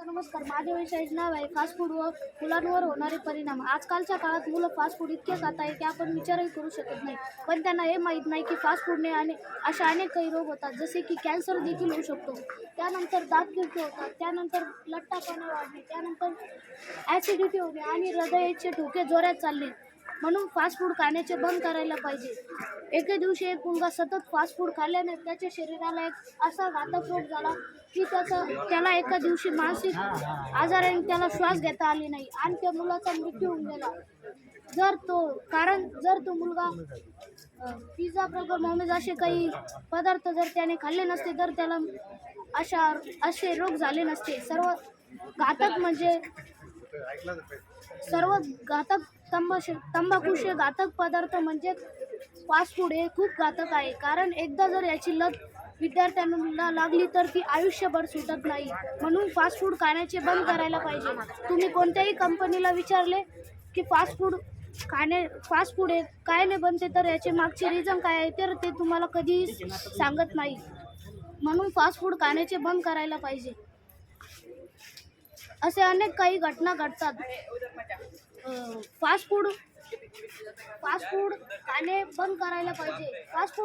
नमस्कार. माझ्या विषयाचे नाव आहे फास्ट फूड व मुलांवर होणारे परिणाम. आजकालच्या काळात मुलं फास्ट फूड इतके खात आहे की आपण विचारही करू शकत नाही. पण त्यांना हे माहीत नाही की फास्ट फूडने अशा अनेक काही रोग होतात, जसे की कॅन्सर देखील होऊ शकतो. त्यानंतर दात किडके होतात, त्यानंतर लठ्ठपणा वाढणे, त्यानंतर ॲसिडिटी होणे आणि हृदयाचे ठोके जोरात चालणे. म्हणून फास्ट फूड खाण्याचे बंद करायला पाहिजे. एके दिवशी एक मुलगा सतत फास्ट फूड खाल्ल्याने त्याच्या शरीराला एक असा घातक रोग झाला की त्याला एका दिवशी मानसिक आजाराने त्याला श्वास घेता आले नाही आणि त्या मुलाचा मृत्यू होऊन गेला. जर तो मुलगा पिझ्झा, बर्गर, मोमोज असे काही पदार्थ जर त्याने खाल्ले नसते तर त्याला असे रोग झाले नसते. सर्वात घातक तंबाखूचे घातक पदार्थ म्हणजे फास्ट फूड हे खूप घातक आहे, कारण एकदा जर याची लत विद्यार्थ्यांना लागली तर ती आयुष्यभर सुटत नाही. म्हणून फास्ट फूड खाण्याचे बंद करायला पाहिजे. तुम्ही कोणत्याही कंपनीला विचारले की फास्ट फूड हे काय नाही बनते तर याचे मागचे रिझन काय आहे तर ते तुम्हाला कधीही सांगत नाही. म्हणून फास्ट फूड खाण्याचे बंद करायला पाहिजे. असे अनेक काही घटना घडतात. फास्ट फूड खाणे बंद करायला पाहिजे. Fast food